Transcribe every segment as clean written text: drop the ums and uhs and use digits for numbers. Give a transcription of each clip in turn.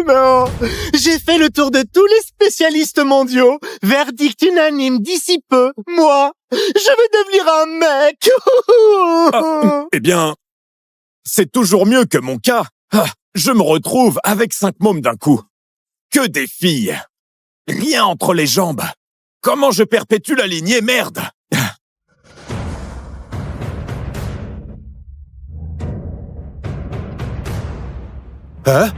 Non. J'ai fait le tour de tous les spécialistes mondiaux. Verdict unanime d'ici peu. Moi, je vais devenir un mec. Eh bien, c'est toujours mieux que mon cas. Je me retrouve avec 5 mômes d'un coup. Que des filles. Rien entre les jambes. Comment je perpétue la lignée, merde? Hein?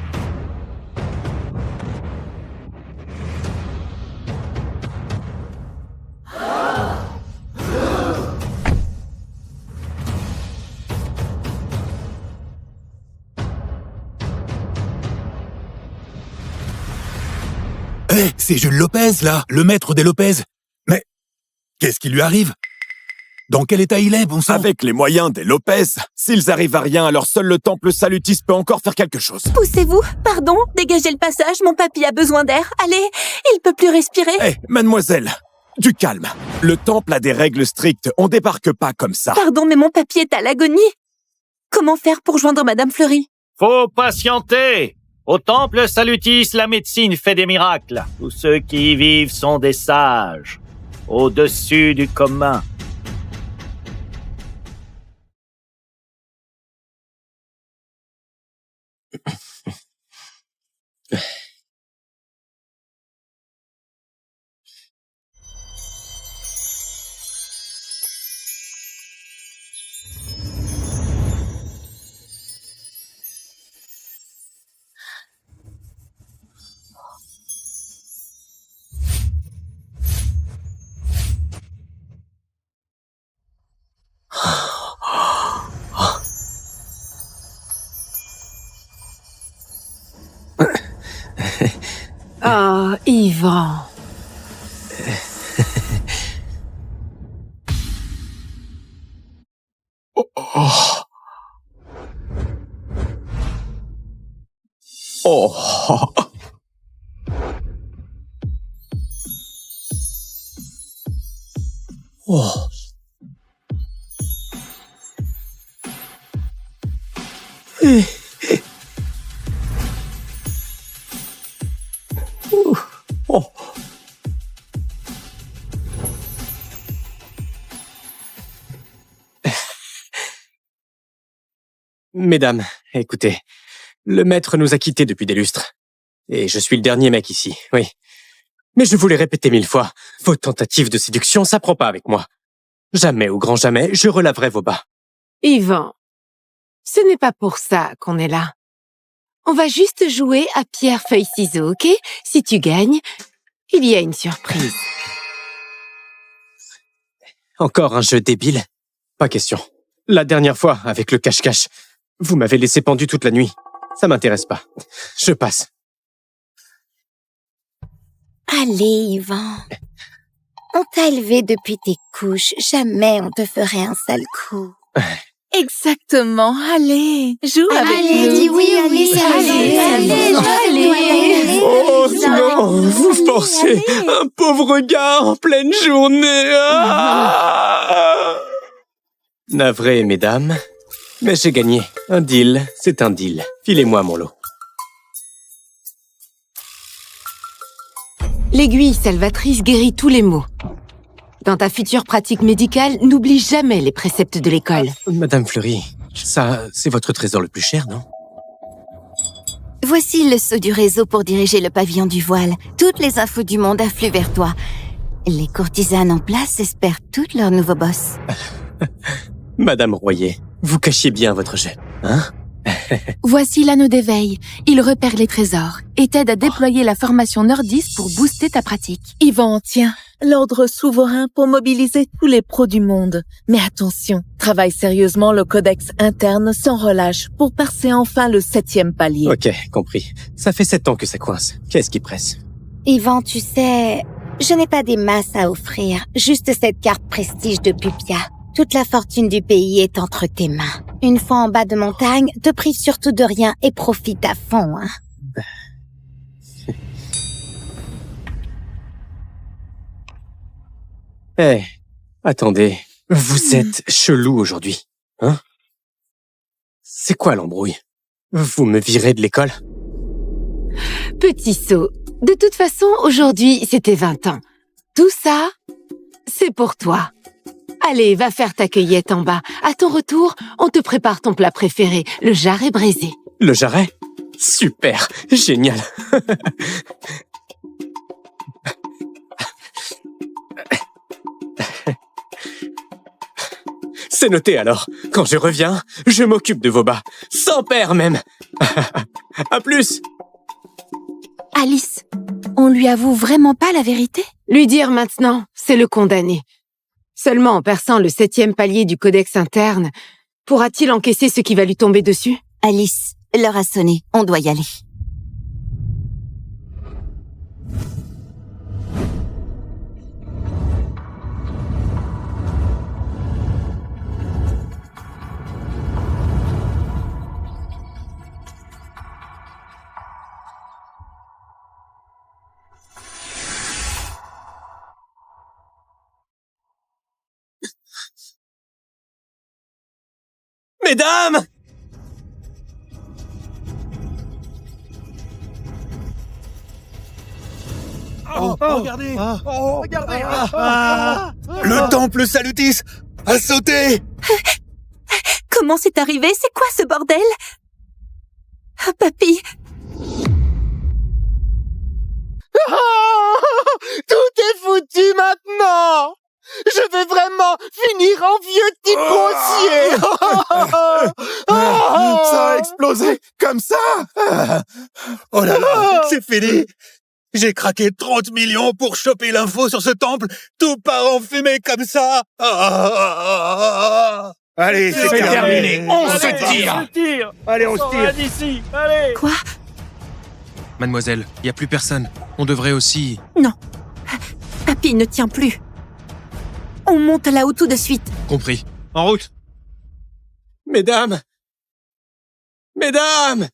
Hé, c'est Jules Lopez, là, le maître des Lopez. Mais qu'est-ce qui lui arrive? Dans quel état il est, bon sang? Avec les moyens des Lopez, s'ils arrivent à rien, alors seul le temple Salutis peut encore faire quelque chose. Poussez-vous, pardon, dégagez le passage, mon papy a besoin d'air. Allez, il peut plus respirer. Hé, mademoiselle, du calme. Le temple a des règles strictes, on débarque pas comme ça. Pardon, mais mon papy est à l'agonie. Comment faire pour joindre Madame Fleury? Faut patienter. Au temple Salutis, la médecine fait des miracles. Tous ceux qui y vivent sont des sages, au-dessus du commun. Oh, Yvan. Mesdames, écoutez, le maître nous a quittés depuis des lustres. Et je suis le dernier mec ici, oui. Mais je vous l'ai répété 1000 fois, vos tentatives de séduction, ça prend pas avec moi. Jamais, au grand jamais, je relaverai vos bas. Yvan, ce n'est pas pour ça qu'on est là. On va juste jouer à pierre, feuille, ciseaux, ok? Si tu gagnes, il y a une surprise. Encore un jeu débile? Pas question. La dernière fois, avec le cache-cache, vous m'avez laissé pendu toute la nuit. Ça m'intéresse pas. Je passe. Allez, Yvan. On t'a élevé depuis tes couches. Jamais on te ferait un sale coup. Exactement, allez, joue avec Allez, nous. dis oui, allez. Oh non, vous forcez un pauvre gars en pleine journée. Ah Navré, mesdames, mais j'ai gagné. Un deal, c'est un deal. Filez-moi mon lot. L'aiguille salvatrice guérit tous les maux. Dans ta future pratique médicale, n'oublie jamais les préceptes de l'école. Madame Fleury, ça, c'est votre trésor le plus cher, non? Voici le sceau du réseau pour diriger le pavillon du voile. Toutes les infos du monde affluent vers toi. Les courtisanes en place espèrent toutes leurs nouveaux boss. Madame Royer, vous cachiez bien votre jet, hein? Voici l'anneau d'éveil. Il repère les trésors et t'aide à déployer la formation Nordis pour booster ta pratique. Yvan, tiens, l'ordre souverain pour mobiliser tous les pros du monde. Mais attention, travaille sérieusement le codex interne sans relâche pour percer enfin le 7e palier. Ok, compris. Ça fait 7 ans que ça coince. Qu'est-ce qui presse? Yvan, tu sais, je n'ai pas des masses à offrir, juste cette carte prestige de Pupia. Toute la fortune du pays est entre tes mains. Une fois en bas de montagne, te prive surtout de rien et profite à fond, hein. Eh, attendez. Vous êtes chelou aujourd'hui, hein? C'est quoi l'embrouille? Vous me virez de l'école? Petit sot. De toute façon, aujourd'hui, c'était 20 ans. Tout ça, c'est pour toi. Allez, va faire ta cueillette en bas. À ton retour, on te prépare ton plat préféré, le jarret braisé. Le jarret? Super, génial. C'est noté alors. Quand je reviens, je m'occupe de vos bas. Sans père même. À plus. Alice, on lui avoue vraiment pas la vérité? Lui dire maintenant, c'est le condamner. Seulement en perçant le 7e palier du codex interne, pourra-t-il encaisser ce qui va lui tomber dessus? Alice, l'heure a sonné. On doit y aller. Mesdames! Regardez! Regardez! Le temple Salutis a sauté! Comment c'est arrivé? C'est quoi ce bordel? Ah, papy, Tout est foutu maintenant. Je vais vraiment finir en vieux type grossier. Ça a explosé comme ça! Oh là là, c'est fini! J'ai craqué 30 millions pour choper l'info sur ce temple, tout part en fumée comme ça! Allez, c'est terminé! On se tire! Allez, on se tire! d'ici, allez. quoi? Mademoiselle, il n'y a plus personne. On devrait aussi... Non. Papy ne tient plus. On monte là-haut tout de suite. Compris. En route. Mesdames! Mesdames!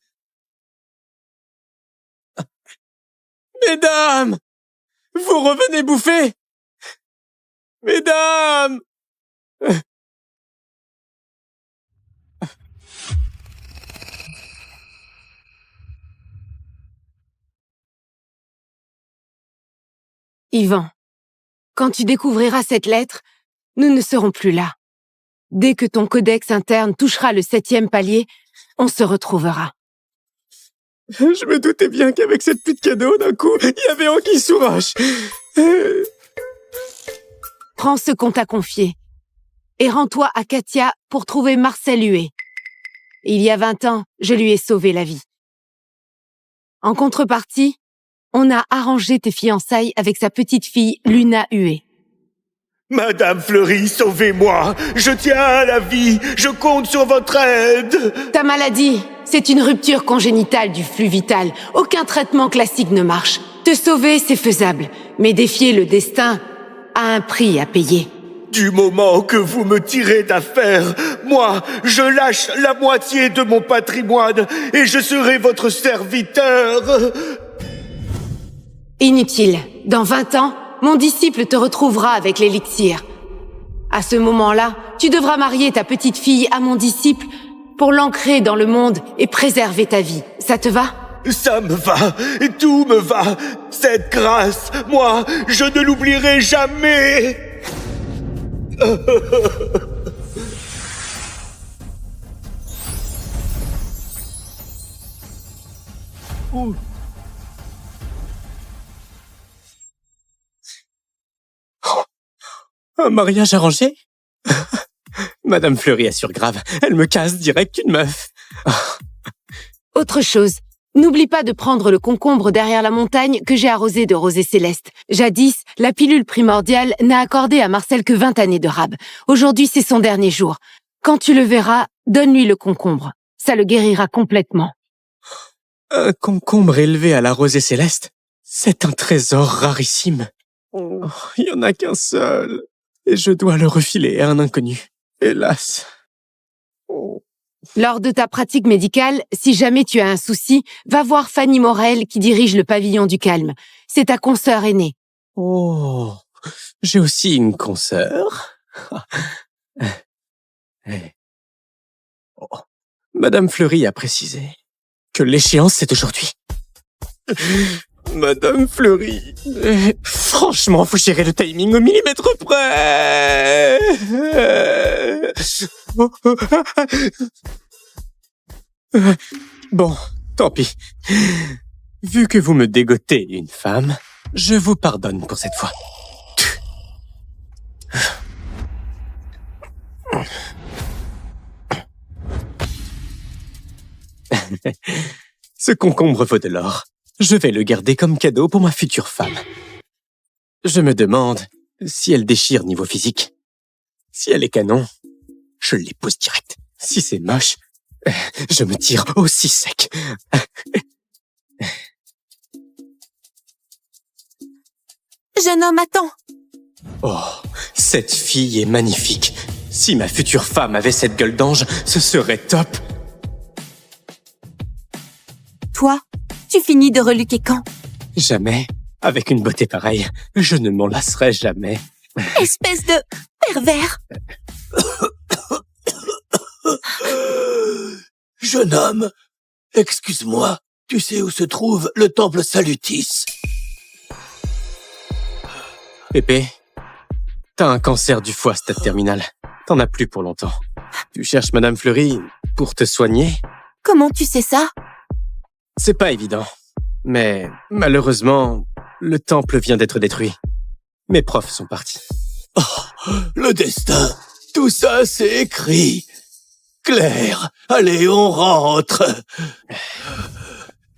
Mesdames! Vous revenez bouffer! Mesdames! Ivan, quand tu découvriras cette lettre, nous ne serons plus là. Dès que ton codex interne touchera le 7e palier, on se retrouvera. Je me doutais bien qu'avec cette pute cadeau, d'un coup, il y avait Anguille sous roche. Prends ce qu'on t'a confié et rends-toi à Katia pour trouver Marcel Huet. Il y a 20 ans, je lui ai sauvé la vie. En contrepartie, on a arrangé tes fiançailles avec sa petite fille Luna Huet. Madame Fleury, sauvez-moi! Je tiens à la vie! Je compte sur votre aide! Ta maladie, c'est une rupture congénitale du flux vital. Aucun traitement classique ne marche. Te sauver, c'est faisable. Mais défier le destin a un prix à payer. Du moment que vous me tirez d'affaire, moi, je lâche la moitié de mon patrimoine et je serai votre serviteur! Inutile. Dans 20 ans, mon disciple te retrouvera avec l'élixir. À ce moment-là, tu devras marier ta petite fille à mon disciple pour l'ancrer dans le monde et préserver ta vie. Ça te va? Ça me va, tout me va. Cette grâce, moi, je ne l'oublierai jamais. Un mariage arrangé? Madame Fleury assure grave. Elle me casse direct une meuf. Autre chose, n'oublie pas de prendre le concombre derrière la montagne que j'ai arrosé de rosée céleste. Jadis, la pilule primordiale n'a accordé à Marcel que 20 années de rab. Aujourd'hui, c'est son dernier jour. Quand tu le verras, donne-lui le concombre. Ça le guérira complètement. Un concombre élevé à la rosée céleste? C'est un trésor rarissime. Oh, il y en a qu'un seul. Et je dois le refiler à un inconnu. Hélas. Oh. Lors de ta pratique médicale, si jamais tu as un souci, va voir Fanny Morel qui dirige le pavillon du calme. C'est ta consoeur aînée. Oh, j'ai aussi une consoeur. Oh. Madame Fleury a précisé que l'échéance c'est aujourd'hui. Madame Fleury, franchement, faut gérer le timing au millimètre près. Bon, tant pis. Vu que vous me dégotez une femme, je vous pardonne pour cette fois. Ce concombre vaut de l'or. Je vais le garder comme cadeau pour ma future femme. Je me demande si elle déchire niveau physique. Si elle est canon, je l'épouse direct. Si c'est moche, je me tire aussi sec. Jeune homme, attends. Oh, cette fille est magnifique. Si ma future femme avait cette gueule d'ange, ce serait top. Toi, tu finis de reluquer quand? Jamais. Avec une beauté pareille, je ne m'en lasserai jamais. Espèce de pervers. Jeune homme, excuse-moi, tu sais où se trouve le temple Salutis? Pépé, t'as un cancer du foie, stade terminal. T'en as plus pour longtemps. Tu cherches Madame Fleury pour te soigner? Comment tu sais ça? C'est pas évident. Mais malheureusement, le temple vient d'être détruit. Mes profs sont partis. Oh, le destin, tout ça c'est écrit. Claire, allez, on rentre.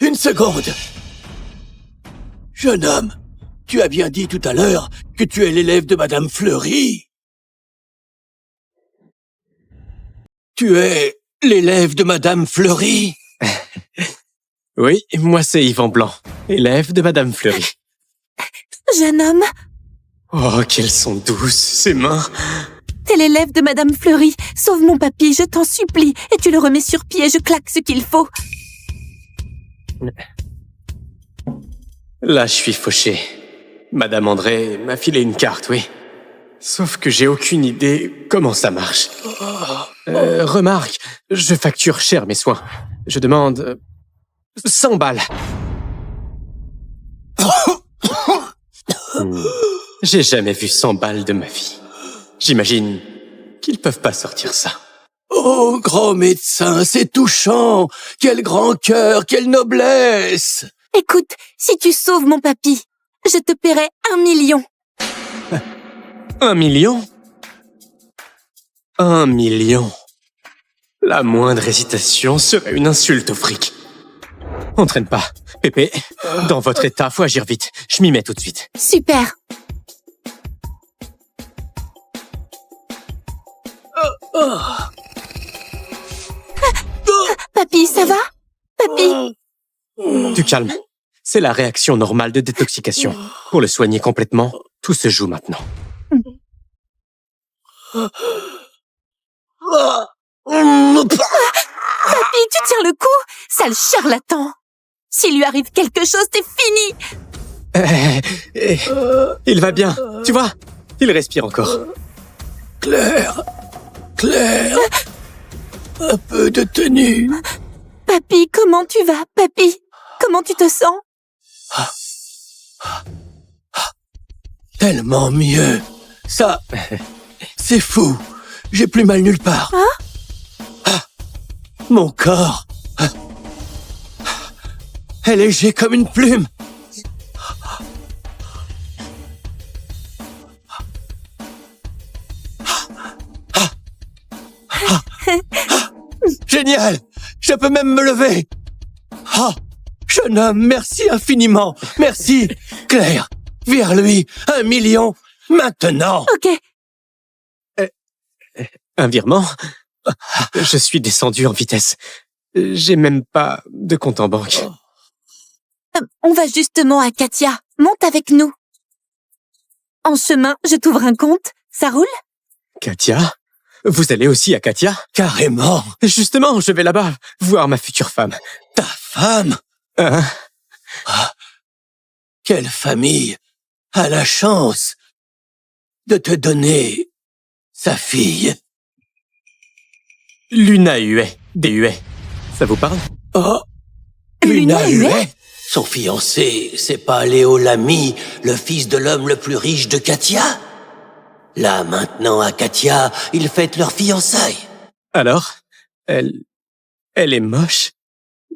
Une seconde. Jeune homme, tu as bien dit tout à l'heure que tu es l'élève de Madame Fleury. Tu es l'élève de Madame Fleury? Oui, moi c'est Yvan Blanc, élève de Madame Fleury. Jeune homme, Oh, qu'elles sont douces, ces mains. t'es l'élève de Madame Fleury. Sauve mon papy, je t'en supplie. Et tu le remets sur pied, je claque ce qu'il faut. Là, je suis fauché. Madame André m'a filé une carte, oui. Sauf que j'ai aucune idée comment ça marche. Remarque, je facture cher mes soins. Je demande 100 balles. J'ai jamais vu 100 balles de ma vie. J'imagine qu'ils peuvent pas sortir ça. Oh, grand médecin, c'est touchant. Quel grand cœur, quelle noblesse. Écoute, si tu sauves mon papy, je te paierai 1 million. 1 million? 1 million. La moindre hésitation serait une insulte au fric. On traîne pas. Pépé, dans votre état, faut agir vite. Je m'y mets tout de suite. Super. Papy, ça va? Papy? Du calme. C'est la réaction normale de détoxication. Pour le soigner complètement, tout se joue maintenant. Papy, tu tiens le coup? Sale charlatan. S'il lui arrive quelque chose, t'es fini. Il va bien. Tu vois, il respire encore. Claire, Claire, un peu de tenue. Papy, comment tu vas, papy? Comment tu te sens? Tellement mieux. Ça, c'est fou. J'ai plus mal nulle part. Mon corps est léger comme une plume. Génial! Je peux même me lever. Oh, jeune homme, merci infiniment. Merci. Claire, vers lui, 1 million, maintenant. Ok. Un virement? Je suis descendu en vitesse. J'ai même pas de compte en banque. On va justement à Katia. Monte avec nous. En chemin, je t'ouvre un compte. Ça roule? Katia? Vous allez aussi à Katia? Carrément. Justement, je vais là-bas voir ma future femme. Ta femme? Hein? Quelle famille a la chance de te donner sa fille? Luna Huet, des Huet. Ça vous parle? Oh, Luna Huet? Son fiancé, c'est pas Léo Lamy, le fils de l'homme le plus riche de Katia? Là, maintenant, à Katia, ils fêtent leur fiançailles. Alors, elle est moche?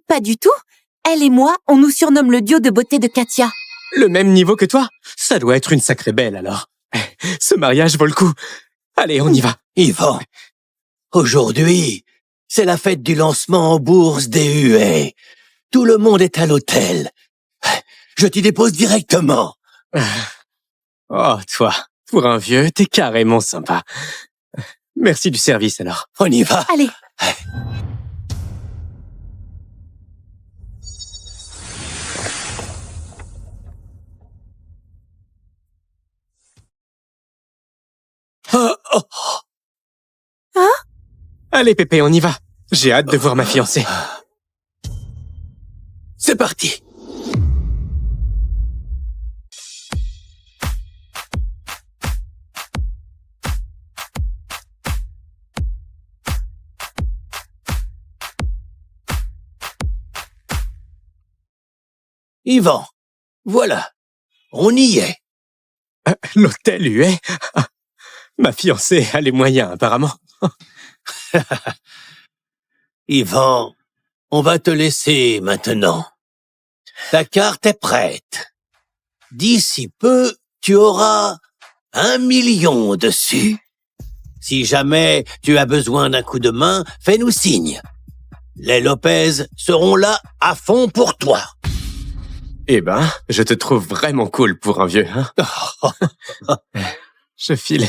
Pas du tout. Elle et moi, on nous surnomme le duo de beauté de Katia. Le même niveau que toi? Ça doit être une sacrée belle, alors. Ce mariage vaut le coup. Allez, on y va. Yvan, aujourd'hui, c'est la fête du lancement en bourse des huées. Tout le monde est à l'hôtel. Je t'y dépose directement. Oh, toi, pour un vieux, t'es carrément sympa. Merci du service, alors. On y va. Allez. Allez, Pépé, on y va. J'ai hâte de voir ma fiancée. C'est parti. Yvan, voilà, on y est. L'hôtel Huet? Ma fiancée a les moyens, apparemment. Yvan, on va te laisser maintenant. Ta carte est prête. D'ici peu, tu auras 1 million dessus. Si jamais tu as besoin d'un coup de main, fais-nous signe. Les Lopez seront là à fond pour toi. Eh ben, je te trouve vraiment cool pour un vieux, hein? Je file.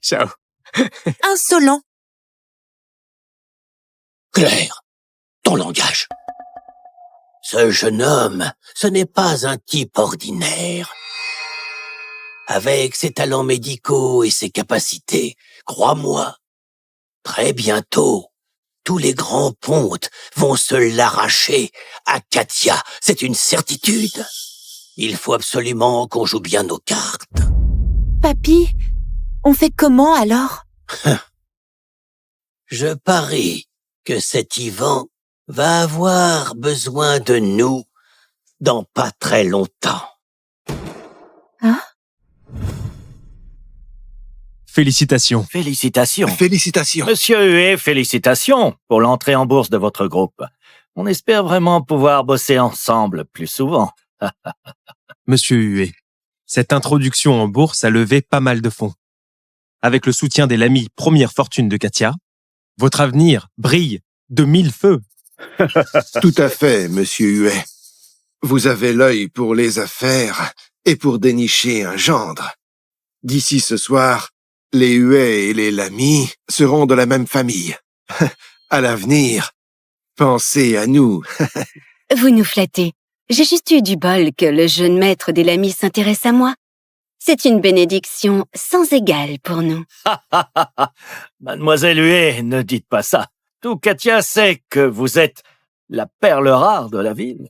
Ciao. Insolent. Claire, ton langage. Ce jeune homme, ce n'est pas un type ordinaire. Avec ses talents médicaux et ses capacités, crois-moi, très bientôt, tous les grands pontes vont se l'arracher à Katia. C'est une certitude. Il faut absolument qu'on joue bien nos cartes. Papy, on fait comment alors? Je parie que cet Yvan va avoir besoin de nous dans pas très longtemps. Hein? Félicitations. Félicitations. Monsieur Huet, félicitations pour l'entrée en bourse de votre groupe. On espère vraiment pouvoir bosser ensemble plus souvent. Monsieur Huet, cette introduction en bourse a levé pas mal de fonds. Avec le soutien des Lamy, première fortune de Katia, votre avenir brille de 1000 feux. Tout à fait, monsieur Huet. Vous avez l'œil pour les affaires et pour dénicher un gendre. D'ici ce soir, les Huet et les Lamy seront de la même famille. À l'avenir, pensez à nous. Vous nous flattez. J'ai juste eu du bol que le jeune maître des Lamy s'intéresse à moi. C'est une bénédiction sans égale pour nous. Mademoiselle Huet, ne dites pas ça. Tout Katia sait que vous êtes la perle rare de la ville.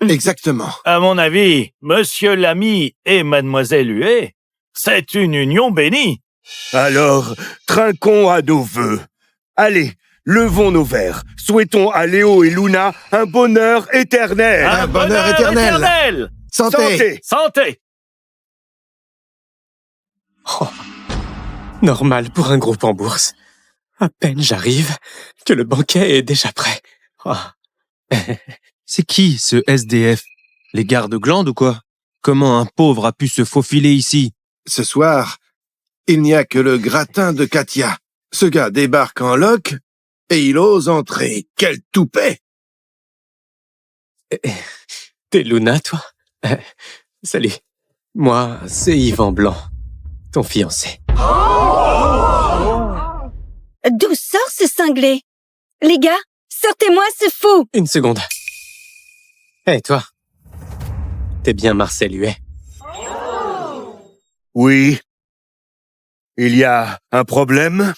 Exactement. À mon avis, Monsieur Lamy et Mademoiselle Huet, c'est une union bénie. Alors, trinquons à nos vœux. Allez, levons nos verres. Souhaitons à Léo et Luna un bonheur éternel. Un bonheur éternel. Santé. Santé. Oh, normal pour un groupe en bourse. À peine j'arrive que le banquet est déjà prêt. Oh. C'est qui, ce SDF? Les gardes-glandes ou quoi? Comment un pauvre a pu se faufiler ici? Ce soir, il n'y a que le gratin de Katia. Ce gars débarque en loc et il ose entrer. Quel toupet! T'es Luna, toi? Salut. Moi, c'est Yvan Blanc, ton fiancé. D'où sort ce cinglé? Les gars, sortez-moi ce fou! Une seconde. Hé, toi. T'es bien Marcel Huet? Oui. Il y a un problème?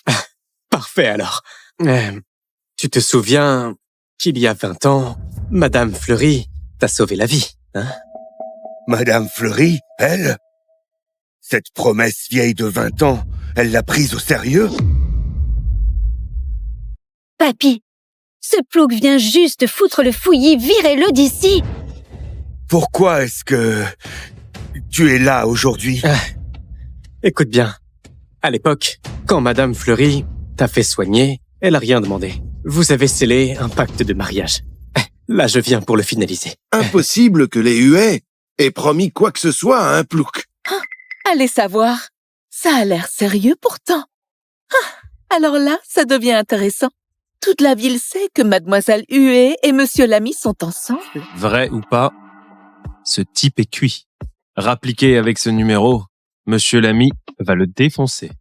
Parfait, alors. Tu te souviens qu'il y a 20 ans, Madame Fleury t'a sauvé la vie, hein? Madame Fleury, elle? Cette promesse vieille de 20 ans, elle l'a prise au sérieux? Papy, Ce plouc vient juste foutre le fouillis, virez-le d'ici. Pourquoi est-ce que tu es là aujourd'hui? Écoute bien. À l'époque, quand Madame Fleury t'a fait soigner, elle a rien demandé. Vous avez scellé un pacte de mariage. Là, je viens pour le finaliser. Impossible que les huées aient promis quoi que ce soit à un plouc. Allez savoir. Ça a l'air sérieux pourtant. Alors là, ça devient intéressant. Toute la ville sait que Mademoiselle Huée et Monsieur Lamy sont ensemble. Vrai ou pas, ce type est cuit. Rappliqué avec ce numéro, Monsieur Lamy va le défoncer.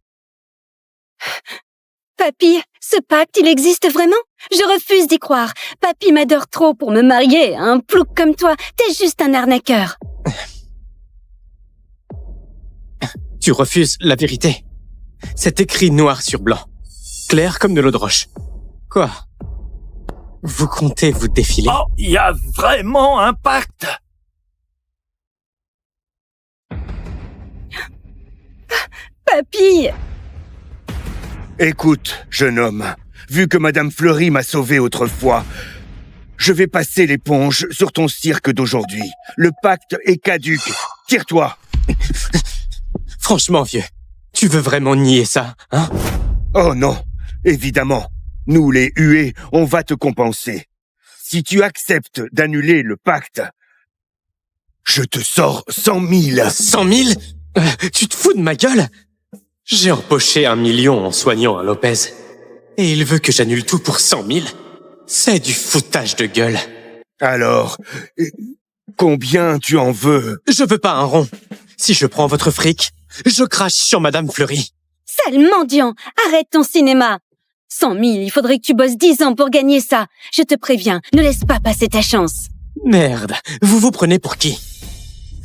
Papy, ce pacte, il existe vraiment? Je refuse d'y croire. Papy m'adore trop pour me marier à un plouc comme toi. T'es juste un arnaqueur. Tu refuses la vérité. C'est écrit noir sur blanc. Clair comme de l'eau de roche. Quoi? Vous comptez vous défiler? Oh, il y a vraiment un pacte! Papy! Écoute, jeune homme, vu que Madame Fleury m'a sauvé autrefois, je vais passer l'éponge sur ton cirque d'aujourd'hui. Le pacte est caduc. Tire-toi. Franchement, vieux, tu veux vraiment nier ça, hein? Oh non, évidemment. Nous, les huées, on va te compenser. Si tu acceptes d'annuler le pacte, je te sors 100 000. 100 000? Tu te fous de ma gueule? J'ai empoché 1 million en soignant un Lopez. Et il veut que j'annule tout pour 100 000? C'est du foutage de gueule. Alors, combien tu en veux? Je veux pas un rond. Si je prends votre fric, je crache sur Madame Fleury. Sale mendiant! Arrête ton cinéma! 100 000, il faudrait que tu bosses 10 ans pour gagner ça. Je te préviens, ne laisse pas passer ta chance. Merde, vous vous prenez pour qui?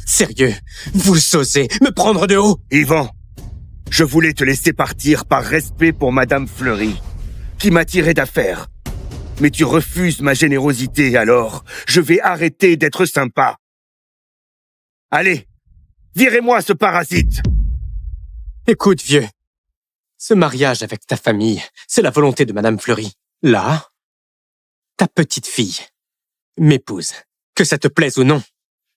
Sérieux, vous osez me prendre de haut? Yvan, je voulais te laisser partir par respect pour Madame Fleury, qui m'a tiré d'affaire. Mais tu refuses ma générosité, alors je vais arrêter d'être sympa. Allez, virez-moi ce parasite! Écoute, vieux. Ce mariage avec ta famille, c'est la volonté de Madame Fleury. Là, ta petite fille m'épouse. Que ça te plaise ou non.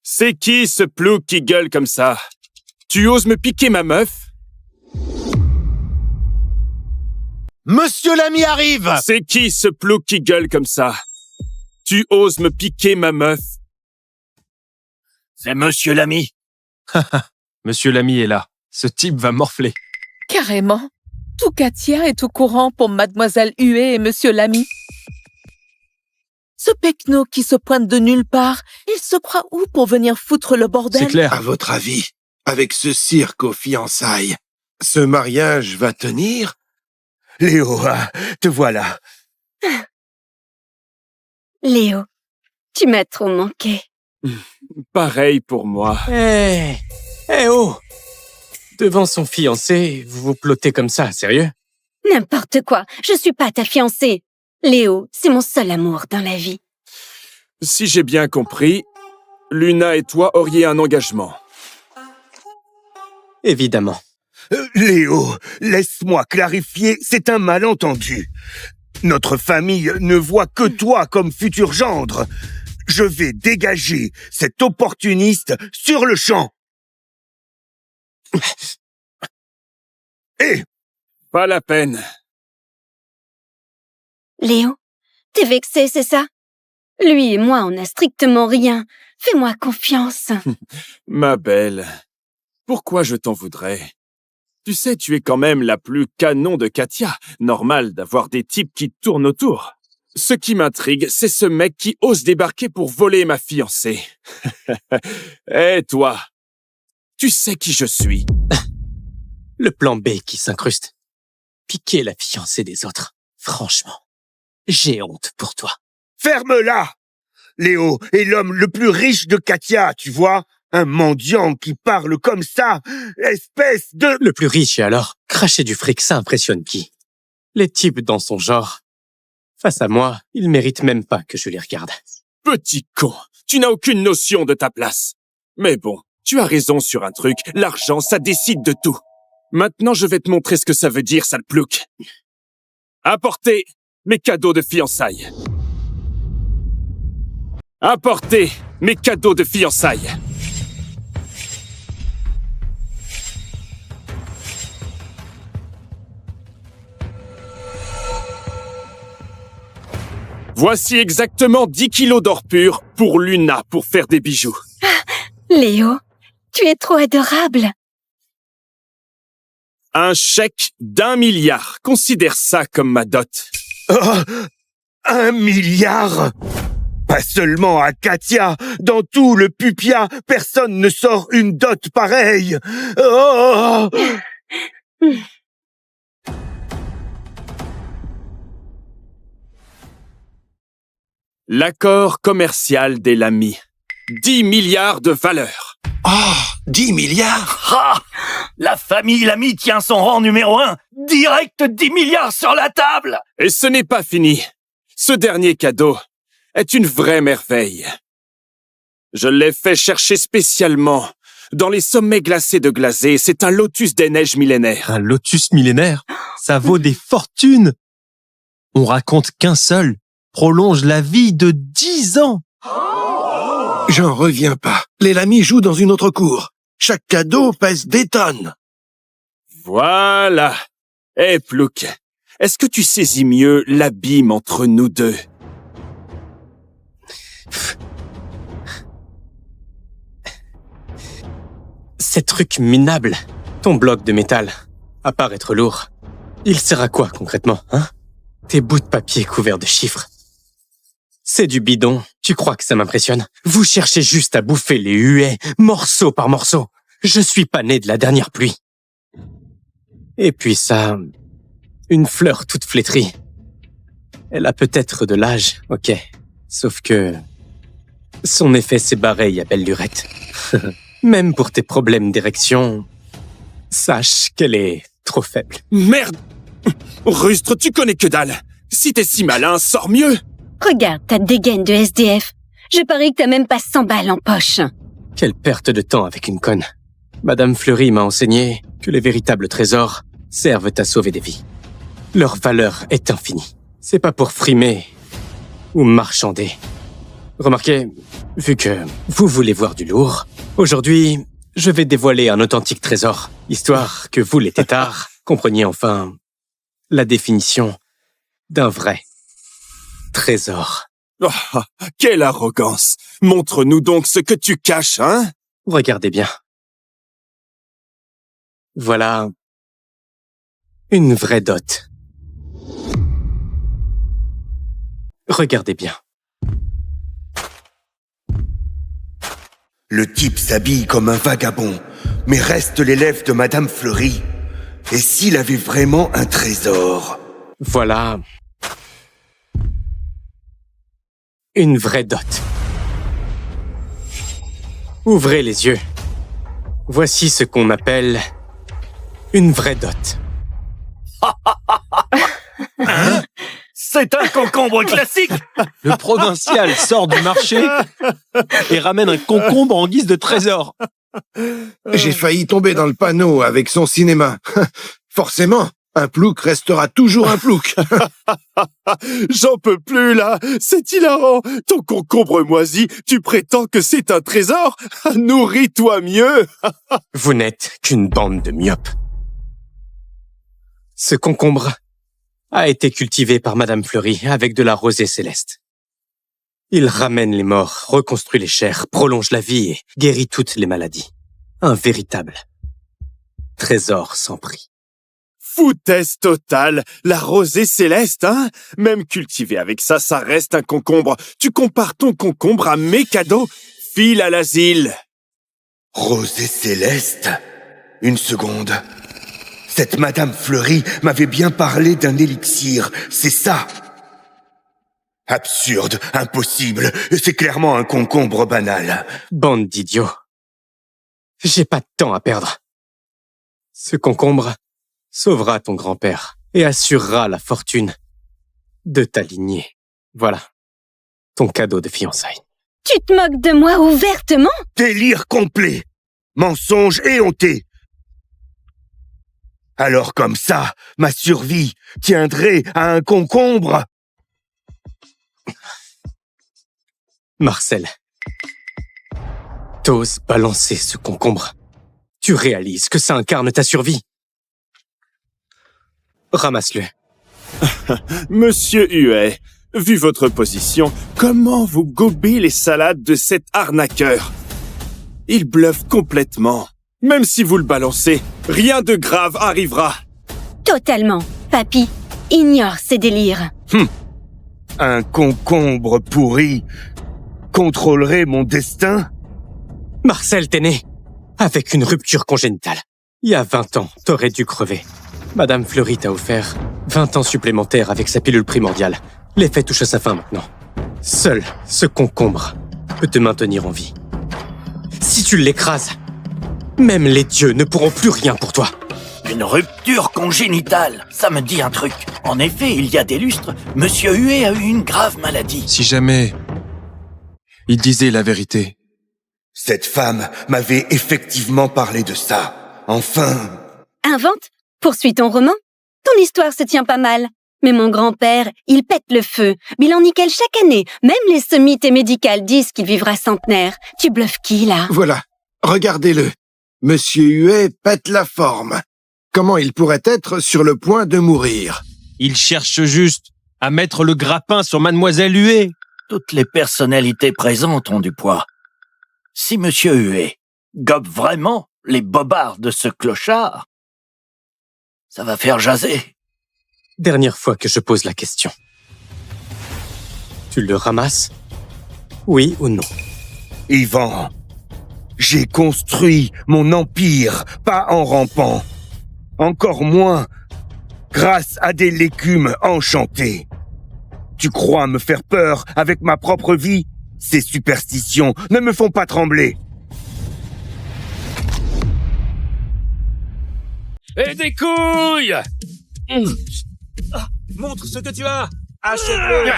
C'est qui ce plouc qui gueule comme ça? Tu oses me piquer ma meuf? Monsieur Lamy arrive! C'est qui ce plouc qui gueule comme ça? Tu oses me piquer ma meuf? C'est Monsieur Lamy. Monsieur Lamy est là. Ce type va morfler. Carrément. Tout Katia est au courant pour Mademoiselle Huée et Monsieur Lamy. Ce pecno qui se pointe de nulle part, il se croit où pour venir foutre le bordel? C'est clair. À votre avis, avec ce cirque aux fiançailles, ce mariage va tenir? Léo, te voilà. Léo, tu m'as trop manqué. Pareil pour moi. Oh! Devant son fiancé, vous vous plottez comme ça, sérieux? N'importe quoi, je suis pas ta fiancée. Léo, c'est mon seul amour dans la vie. Si j'ai bien compris, Luna et toi auriez un engagement. Évidemment. Léo, laisse-moi clarifier, c'est un malentendu. Notre famille ne voit que toi comme futur gendre. Je vais dégager cet opportuniste sur le champ. Pas la peine. Léo, t'es vexé, c'est ça? Lui et moi, on n'a strictement rien. Fais-moi confiance. Ma belle, pourquoi je t'en voudrais? Tu sais, tu es quand même la plus canon de Katia. Normal d'avoir des types qui tournent autour. Ce qui m'intrigue, c'est ce mec qui ose débarquer pour voler ma fiancée. Eh, toi, tu sais qui je suis. Le plan B qui s'incruste. Piquer la fiancée des autres. Franchement, j'ai honte pour toi. Ferme-la! Léo est l'homme le plus riche de Katia, tu vois? Un mendiant qui parle comme ça, espèce de... Le plus riche, et alors, cracher du fric, ça impressionne qui? Les types dans son genre. Face à moi, ils méritent même pas que je les regarde. Petit con, tu n'as aucune notion de ta place. Mais bon, tu as raison sur un truc, l'argent, ça décide de tout. Maintenant, je vais te montrer ce que ça veut dire, sale plouc. Apportez mes cadeaux de fiançailles. Apportez mes cadeaux de fiançailles. Voici exactement 10 kilos d'or pur pour Luna pour faire des bijoux. Léo, tu es trop adorable. Un chèque d'1 milliard. Considère ça comme ma dot. Oh, 1 milliard! Pas seulement à Katia, dans tout le Pupia, personne ne sort une dot pareille. Oh! L'accord commercial des Lamy. 10 milliards de valeur. Oh, 10 milliards? Ah! La famille Lamy tient son rang numéro 1. Direct 10 milliards sur la table. Et ce n'est pas fini. Ce dernier cadeau est une vraie merveille. Je l'ai fait chercher spécialement dans les sommets glacés de Glazé. C'est un lotus des neiges millénaires. Un lotus millénaire? Ça vaut des fortunes! On raconte qu'un seul prolonge la vie de 10 ans! J'en reviens pas. Les Lamy jouent dans une autre cour. Chaque cadeau pèse des tonnes. Voilà. Eh, Plouc, est-ce que tu saisis mieux l'abîme entre nous deux? Ces trucs minables, ton bloc de métal, à part être lourd, il sert à quoi concrètement, hein? Tes bouts de papier couverts de chiffres. C'est du bidon, tu crois que ça m'impressionne? Vous cherchez juste à bouffer les huées, morceau par morceau. Je suis pas né de la dernière pluie. Et puis ça, une fleur toute flétrie. Elle a peut-être de l'âge, ok. Sauf que son effet s'est barré à belle lurette. Même pour tes problèmes d'érection, sache qu'elle est trop faible. Merde! Rustre, tu connais que dalle. Si t'es si malin, sors mieux. Regarde ta dégaine de SDF. Je parie que t'as même pas 100 balles en poche. Quelle perte de temps avec une conne. Madame Fleury m'a enseigné que les véritables trésors servent à sauver des vies. Leur valeur est infinie. C'est pas pour frimer ou marchander. Remarquez, vu que vous voulez voir du lourd, aujourd'hui, je vais dévoiler un authentique trésor, histoire que vous, les têtards, compreniez enfin la définition d'un vrai trésor. Oh, quelle arrogance! Montre-nous donc ce que tu caches, hein? Regardez bien. Voilà une vraie dot. Regardez bien. Le type s'habille comme un vagabond, mais reste l'élève de Madame Fleury. Et s'il avait vraiment un trésor? Voilà une vraie dot. Ouvrez les yeux. Voici ce qu'on appelle une vraie dot. Hein? C'est un concombre classique. Le provincial sort du marché et ramène un concombre en guise de trésor. J'ai failli tomber dans le panneau avec son cinéma. Forcément, un plouc restera toujours un plouc. J'en peux plus, là. C'est hilarant. Ton concombre moisi, tu prétends que c'est un trésor? Nourris-toi mieux. Vous n'êtes qu'une bande de myopes. Ce concombre a été cultivé par Madame Fleury avec de la rosée céleste. Il ramène les morts, reconstruit les chairs, prolonge la vie et guérit toutes les maladies. Un véritable trésor sans prix. Foutaise totale. La rosée céleste, hein? Même cultivé avec ça, ça reste un concombre. Tu compares ton concombre à mes cadeaux? File à l'asile. Rosée céleste? Une seconde. Cette Madame Fleury m'avait bien parlé d'un élixir, c'est ça? Absurde, impossible, c'est clairement un concombre banal. Bande d'idiots. J'ai pas de temps à perdre. Ce concombre sauvera ton grand-père et assurera la fortune de ta lignée. Voilà, ton cadeau de fiançailles. Tu te moques de moi ouvertement? Délire complet, mensonge éhonté. Alors comme ça, ma survie tiendrait à un concombre? Marcel, t'oses balancer ce concombre. Tu réalises que ça incarne ta survie. Ramasse-le. Monsieur Huet, vu votre position, comment vous gobez les salades de cet arnaqueur? Il bluffe complètement. Même si vous le balancez, rien de grave arrivera. Totalement. Papy, ignore ces délires. Un concombre pourri contrôlerait mon destin? Marcel, t'es né avec une rupture congénitale. Il y a 20 ans, t'aurais dû crever. Madame Fleury t'a offert 20 ans supplémentaires avec sa pilule primordiale. L'effet touche à sa fin maintenant. Seul ce concombre peut te maintenir en vie. Si tu l'écrases, même les dieux ne pourront plus rien pour toi. Une rupture congénitale, ça me dit un truc. En effet, il y a des lustres, Monsieur Huet a eu une grave maladie. Si jamais il disait la vérité. Cette femme m'avait effectivement parlé de ça. Enfin... Invente, poursuis ton roman. Ton histoire se tient pas mal. Mais mon grand-père, il pète le feu. Bilan nickel chaque année. Même les sommités médicales disent qu'il vivra centenaire. Tu bluffes qui, là? Voilà, regardez-le. Monsieur Huet pète la forme. Comment il pourrait être sur le point de mourir? Il cherche juste à mettre le grappin sur Mademoiselle Huet. Toutes les personnalités présentes ont du poids. Si Monsieur Huet gobe vraiment les bobards de ce clochard, ça va faire jaser. Dernière fois que je pose la question. Tu le ramasses? Oui ou non? Ivan, j'ai construit mon empire, pas en rampant. Encore moins grâce à des légumes enchantés. Tu crois me faire peur avec ma propre vie? Ces superstitions ne me font pas trembler. Et des couilles! Montre ce que tu as! Achève-le!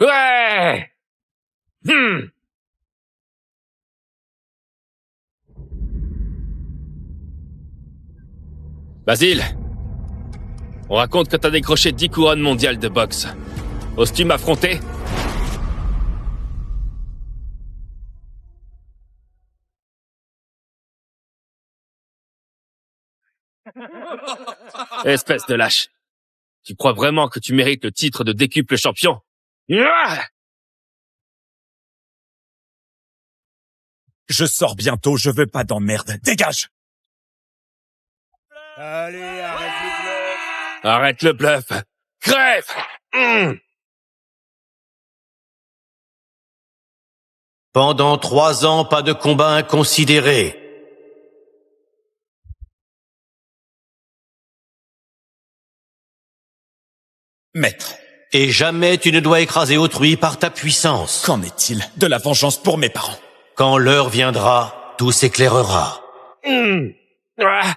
Ouais! Basile, on raconte que t'as décroché 10 couronnes mondiales de boxe. Oses-tu m'affronter? Espèce de lâche. Tu crois vraiment que tu mérites le titre de décuple champion? Je sors bientôt, je veux pas d'emmerde. Dégage! Allez, arrête le bluff! Arrête le bluff! Crève! Pendant 3 ans, pas de combat inconsidéré. Maître, Et jamais tu ne dois écraser autrui par ta puissance. qu'en est-il de la vengeance pour mes parents? Quand l'heure viendra, tout s'éclairera. Ah.